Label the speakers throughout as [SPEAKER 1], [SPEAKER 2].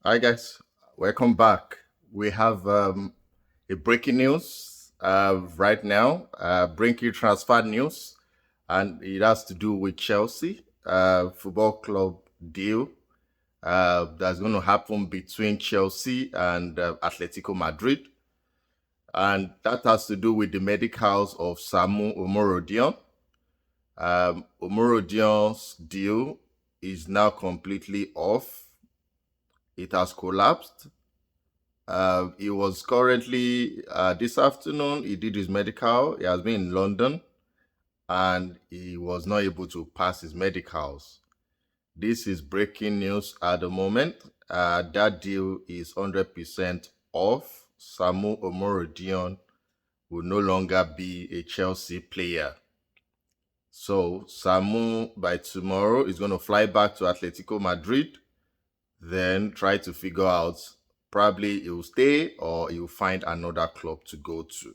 [SPEAKER 1] Hi guys, welcome back. We have a breaking news right now, breaking transfer news, and it has to do with Chelsea football club deal that's going to happen between Chelsea and Atletico Madrid, and that has to do with the medicals of Samu Omorodion'S. Omorodion'S deal is now completely off. It has collapsed. He was currently this afternoon. He did his medical. He has been in London, and he was not able to pass his medicals. This is breaking news at the moment. That deal is 100% off. Samu Omorodion will no longer be a Chelsea player. So Samu by tomorrow is going to fly back to Atletico Madrid, then try to figure out probably he'll stay or he'll find another club to go to.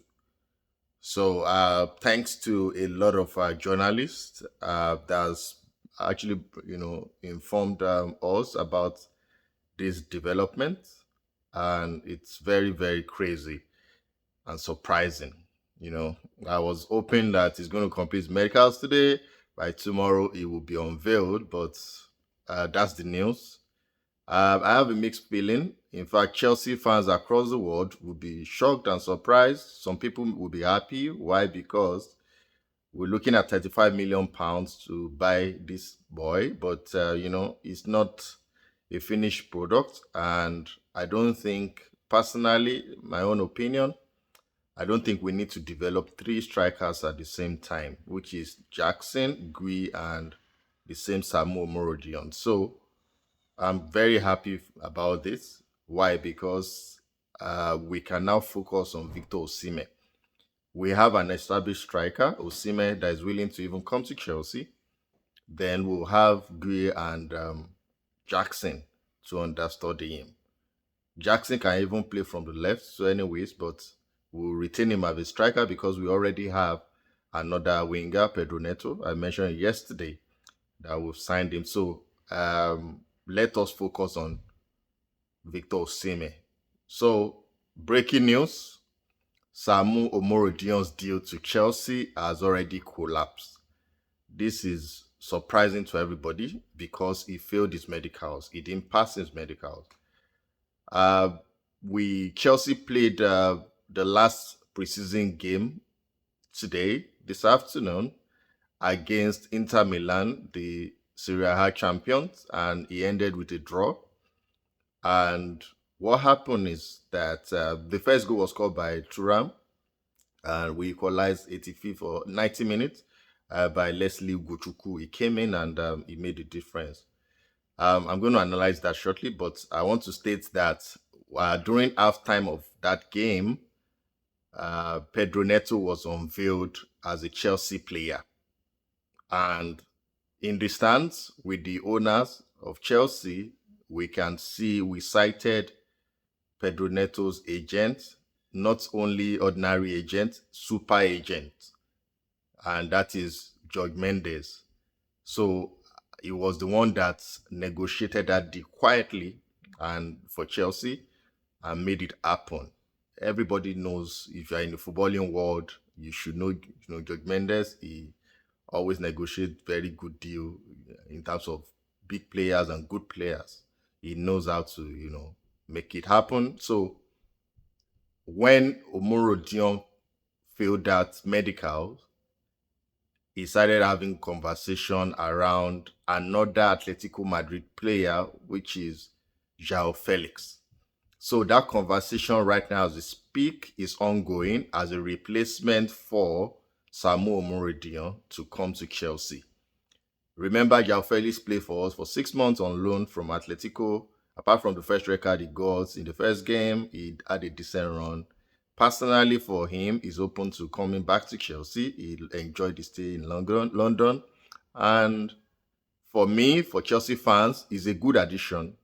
[SPEAKER 1] So thanks to a lot of journalists that's actually informed us about this development, and it's very very crazy and surprising. I was hoping that he's going to complete his medicals today. By tomorrow, it will be unveiled, but that's the news. I have a mixed feeling. In fact, Chelsea fans across the world will be shocked and surprised. Some people will be happy. Why? Because we're looking at 35 million pounds to buy this boy, but it's not a finished product. And I don't think, personally, my own opinion, I don't think we need to develop three strikers at the same time, which is Jackson, Gui, and the same Samu Omorodion'S. So I'm very happy about this. Why? Because we can now focus on Victor Osimhen. We have an established striker, Osimhen, that is willing to even come to Chelsea. Then we'll have Gui and Jackson to understudy him. Jackson can even play from the left, so anyways, but we'll retain him as a striker because we already have another winger, Pedro Neto. I mentioned yesterday that we've signed him. So let us focus on Victor Osimhen. So, breaking news, Samu Omorodion'S deal to Chelsea has already collapsed. This is surprising to everybody because he failed his medicals. He didn't pass his medicals. Chelsea played the last preseason game today, this afternoon, against Inter Milan, the Serie A champions, and he ended with a draw. And what happened is that the first goal was scored by Thuram, and we equalized 85th or 90 minutes by Leslie Guchuku. He came in and he made a difference. I'm going to analyze that shortly, but I want to state that during halftime of that game, Pedro Neto was unveiled as a Chelsea player. And in the stands with the owners of Chelsea, we can see we cited Pedro Neto's agent, not only ordinary agent, super agent, and that is George Mendes. So he was the one that negotiated that deal quietly and for Chelsea and made it happen. Everybody knows if you're in the footballing world, you should know, George Mendes. He always negotiates very good deal in terms of big players and good players. He knows how to, make it happen. So when Omorodion failed that medical, he started having conversation around another Atletico Madrid player, which is Joao Felix. So that conversation right now as we speak is ongoing as a replacement for Samu Omorodion to come to Chelsea. Remember, Joao Felix played for us for 6 months on loan from Atletico. Apart from the first record he got in the first game, he had a decent run. Personally, for him, he's open to coming back to Chelsea. He enjoyed the stay in London. And for me, for Chelsea fans, he's a good addition,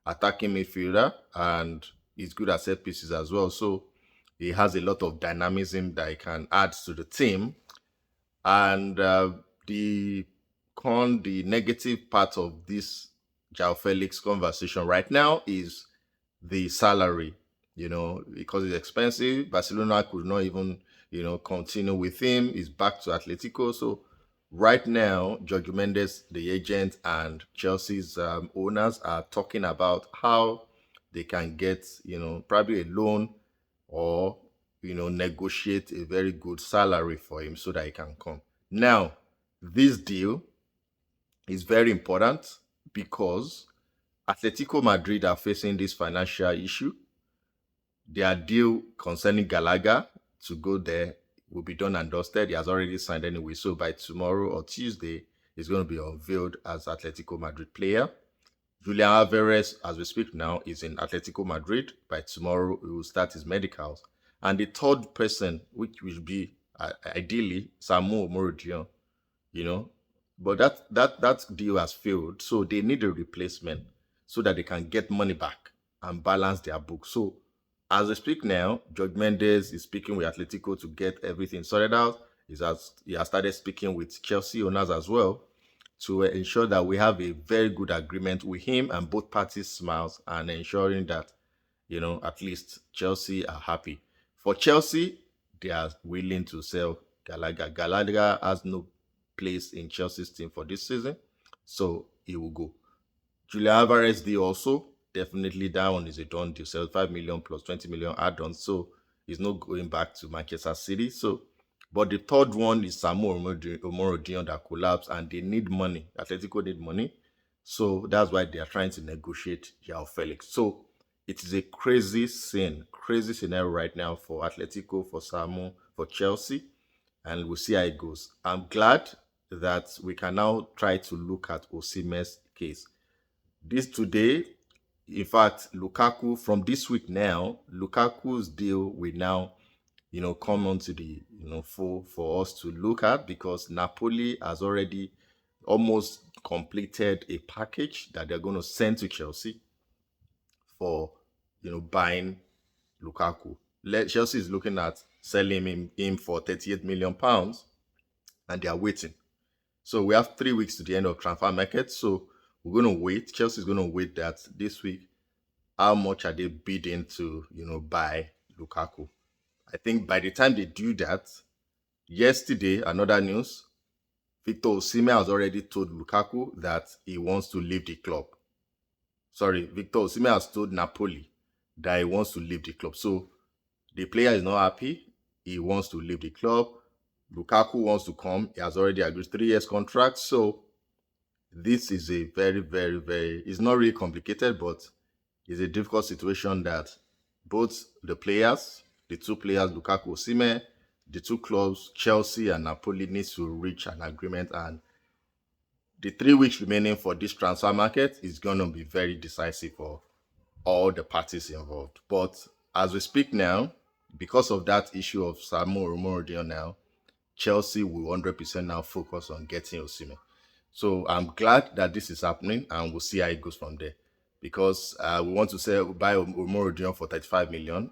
[SPEAKER 1] attacking midfielder, and he's good at set pieces as well. So he has a lot of dynamism that he can add to the team. And the negative part of this Joao Felix conversation right now is the salary, because it's expensive. Barcelona could not even, continue with him. He's back to Atletico. So right now, Jorge Mendes, the agent, and Chelsea's owners are talking about how they can get, probably a loan or, negotiate a very good salary for him so that he can come. Now, this deal is very important because Atletico Madrid are facing this financial issue. Their deal concerning Gallagher to go there will be done and dusted. He has already signed anyway. So by tomorrow or Tuesday, he's going to be unveiled as Atletico Madrid player. Julian Alvarez, as we speak now, is in Atletico Madrid. By tomorrow, he will start his medicals. And the third person, which will be ideally Samu Omorodion'S, you know. But that deal has failed, so they need a replacement so that they can get money back and balance their book. So as we speak now, George Mendes is speaking with Atletico to get everything sorted out. He has started speaking with Chelsea owners as well to ensure that we have a very good agreement with him and both parties smiles and ensuring that at least Chelsea are happy. For Chelsea, they are willing to sell Gallagher. Gallagher has no place in Chelsea's team for this season, so he will go. Julian Alvarez deal also, definitely that one is a done deal. 75 million plus 20 million add-on, so he's not going back to Manchester City. So, but the third one is Samu Omorodion'S that collapsed, and they need money. Atletico need money, so that's why they are trying to negotiate Joao Felix. So it is a crazy scenario right now for Atletico, for Samu, for Chelsea, and we'll see how it goes. I'm glad that we can now try to look at Osimhen's case. This today, in fact, Lukaku from this week now, Lukaku's deal will now, come onto the full for us to look at because Napoli has already almost completed a package that they're going to send to Chelsea for buying Lukaku. Chelsea is looking at selling him for 38 million pounds, and they are waiting. So we have 3 weeks to the end of transfer market. So we're going to wait. Chelsea is going to wait that this week. How much are they bidding to buy Lukaku? I think by the time they do that, yesterday another news, Victor Osimhen has already told Lukaku that he wants to leave the club. Sorry, Victor Osimhen has told Napoli that he wants to leave the club. So the player is not happy. He wants to leave the club. Lukaku wants to come. He has already agreed 3 years contract. So this is a very, very, very, it's not really complicated, but it's a difficult situation that both the players, the two players, Lukaku, Osimhen, the two clubs, Chelsea and Napoli, needs to reach an agreement. And the 3 weeks remaining for this transfer market is going to be very decisive for all the parties involved. But as we speak now, because of that issue of Samu Omorodion'S now, Chelsea will 100% now focus on getting Osimhen. So I'm glad that this is happening, and we'll see how it goes from there. Because we want to buy Omorodion'S for 35 million.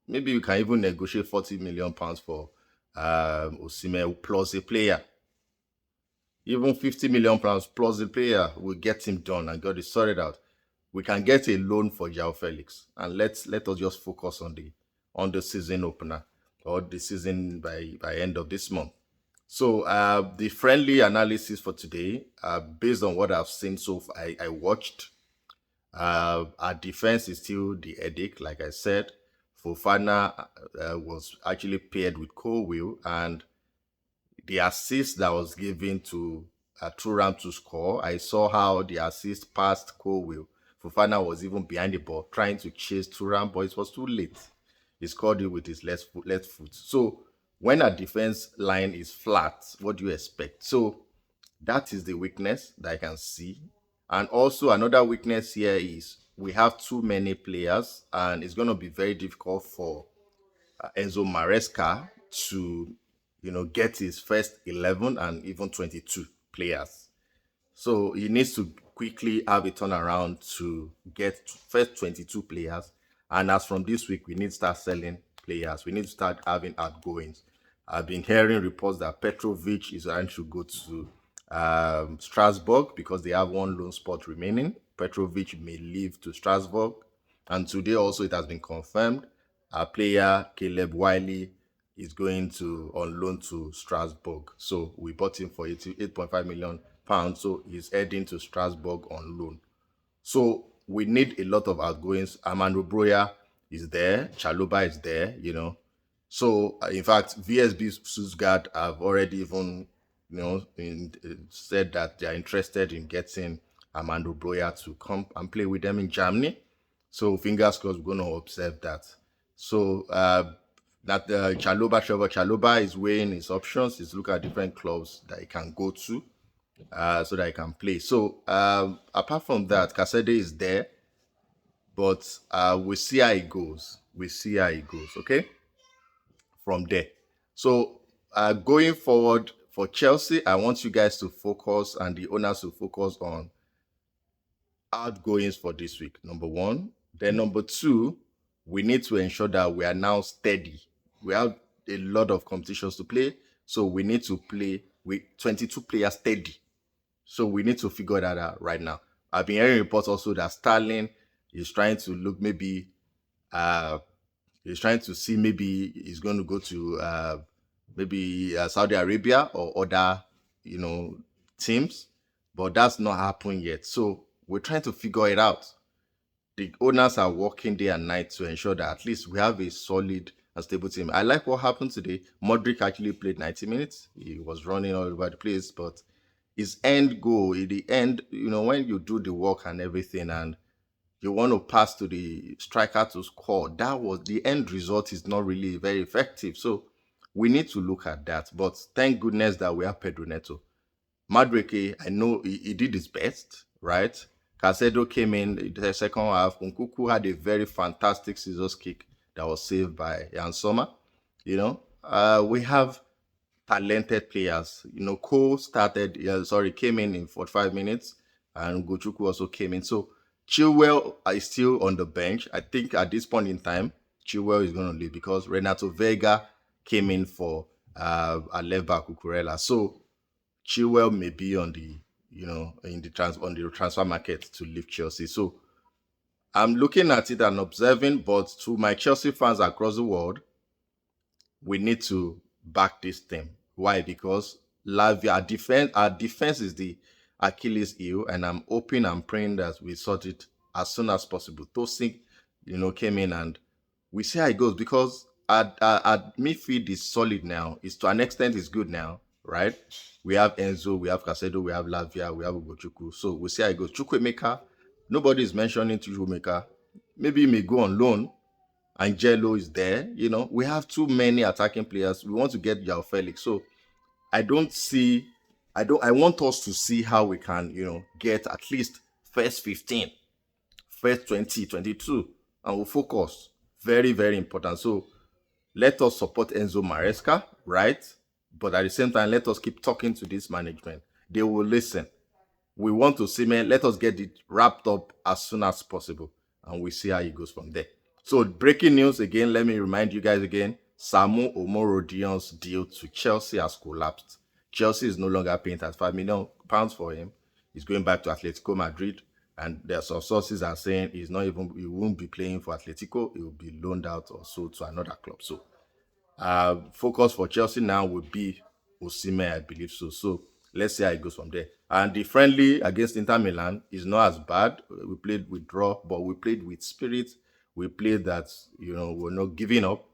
[SPEAKER 1] Maybe we can even negotiate 40 million pounds for Osimhen plus a player. Even 50 million pounds plus a player will get him done and get it sorted out. We can get a loan for Joao Felix, and let us just focus on the season opener or the season by end of this month. So the friendly analysis for today, based on what I've seen so far, I watched. Our defense is still the headache, like I said. Fofana was actually paired with Colwill, and the assist that was given to Thuram to score, I saw how the assist passed Colwill. Fofana was even behind the ball trying to chase Thuram, but it was too late. He scored it with his left foot. So when a defense line is flat, what do you expect? So that is the weakness that I can see. And also another weakness here is we have too many players, and it's going to be very difficult for Enzo Maresca to, get his first 11 and even 22 players. So he needs to quickly have a turnaround to get first 22 players. And as from this week, we need to start selling players. We need to start having outgoings. I've been hearing reports that Petrovic is going to go to Strasbourg because they have one loan spot remaining. Petrovic may leave to Strasbourg. And today also it has been confirmed our player Caleb Wiley is going to on loan to Strasbourg. So we bought him for 8.5 million pounds. So he's heading to Strasbourg on loan. So we need a lot of outgoings. Armando Broya is there. Chaloba is there, So in fact, VSB Stuttgart have already even, said that they are interested in getting Armando Broya to come and play with them in Germany. So fingers crossed, we're going to observe that. So that Trevor Chaloba is weighing his options. He's looking at different clubs that he can go to so that he can play. So apart from that, Kasede is there, but we see how it goes. We see how it goes. Okay, from there. So going forward for Chelsea, I want you guys to focus and the owners to focus on outgoings for this week. Number one. Then number two, we need to ensure that we are now steady. We have a lot of competitions to play, so we need to play with 22 players steady. So we need to figure that out right now. I've been hearing reports also that Sterling is trying to look maybe he's trying to see maybe he's going to go to maybe Saudi Arabia or other teams, but that's not happened yet. So we're trying to figure it out. The owners are working day and night to ensure that at least we have a solid and stable team. I like what happened today. Modric actually played 90 minutes. He was running all over the place, but his end goal, in the end, when you do the work and everything and you want to pass to the striker to score, that was the end result is not really very effective. So we need to look at that. But thank goodness that we have Pedro Neto. Madueke, I know he did his best, right? Casedo came in the second half. Nkuku had a very fantastic scissors kick that was saved by Jan Sommer. We have talented players. Cole came in 45 minutes, and Gochuku also came in. So Chilwell is still on the bench. I think at this point in time, Chilwell is going to leave because Renato Vega came in for Aleva Cucurella. So Chilwell may be on the on the transfer market to leave Chelsea. So I'm looking at it and observing, but to my Chelsea fans across the world, we need to back this team. Why? Because our defense is the Achilles heel, and I'm hoping and praying that we sort it as soon as possible. Tosin, came in and we see how it goes because our midfield is solid now. It's to an extent it's good now, right? We have Enzo, we have Casedo, we have Lavia, we have Ugochukwu. So we'll see how it goes. Chukwemeka, nobody is mentioning Chukwemeka. Maybe he may go on loan. Angelo is there. We have too many attacking players. We want to get Felix. So I don't see. I want us to see how we can, get at least first 15, first 20, 22, and we'll focus. Very, very important. So let us support Enzo Maresca, right? But at the same time, let us keep talking to this management. They will listen. We want to see, man, let us get it wrapped up as soon as possible. And we see how it goes from there. So breaking news again, let me remind you guys again, Samu Omorodion'S deal to Chelsea has collapsed. Chelsea is no longer paying £5 million for him. He's going back to Atletico Madrid. And there are some sources are saying he won't be playing for Atletico. He will be loaned out or sold to another club. So focus for Chelsea now would be Osimhen, I believe so. So let's see how it goes from there. And the friendly against Inter Milan is not as bad. We played with draw, but we played with spirit. We played that, we're not giving up.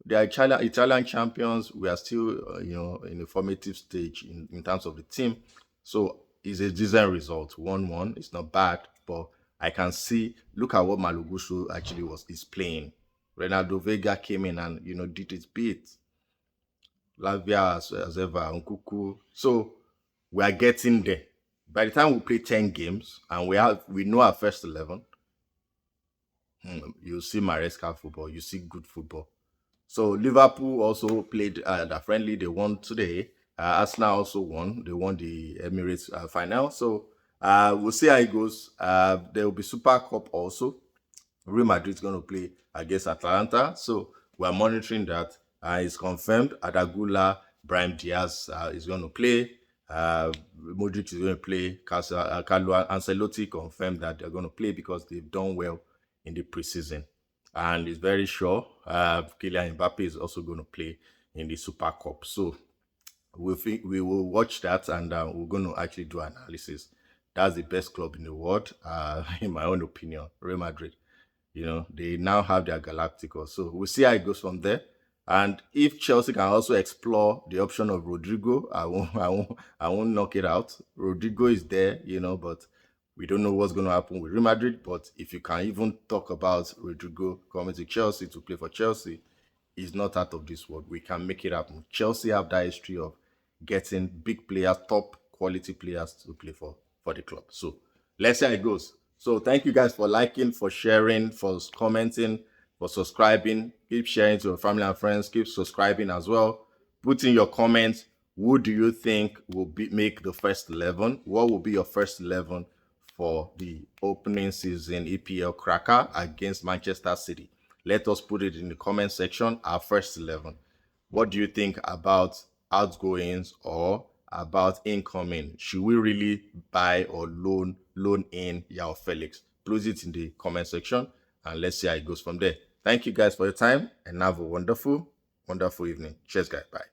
[SPEAKER 1] They are Italian champions. We are still, in a formative stage in terms of the team. So it's a decent result. 1-1. It's not bad, but I can see, look at what Malugushu actually is playing. Renato Vega came in and, did his bit. Lavia as ever, Nkuku. So we are getting there. By the time we play 10 games and we know our first 11, you see Maresca football, you see good football. So Liverpool also played the friendly. They won today. Arsenal also won. They won the Emirates final. So we'll see how it goes. There will be Super Cup also. Real Madrid is going to play against Atalanta. So we're monitoring that. It's confirmed. Adagula, Brahim Diaz is going to play. Modric is going to play. Carlo Ancelotti confirmed that they're going to play because they've done well in the preseason. And it's very sure Kylian Mbappe is also going to play in the Super Cup. So we will watch that, and we're going to actually do analysis. That's the best club in the world, in my own opinion, Real Madrid. They now have their Galacticos. So we'll see how it goes from there. And if Chelsea can also explore the option of Rodrigo, I won't knock it out. Rodrigo is there, but we don't know what's going to happen with Real Madrid. But if you can even talk about Rodrigo coming to Chelsea to play for Chelsea, is not out of this world. We can make it happen. Chelsea have that history of getting big players, top quality players to play for the club. So let's see how it goes. So thank you guys for liking, for sharing, for commenting, for subscribing. Keep sharing to your family and friends. Keep subscribing as well. Put in your comments. Who do you think will make the first 11? What will be your first 11 for the opening season EPL cracker against Manchester City? Let us put it in the comment section, our first 11. What do you think about outgoings or about incoming? Should we really buy or loan in Yao Felix? Put it in the comment section and let's see how it goes from there. Thank you guys for your time and have a wonderful, wonderful evening. Cheers, guys. Bye.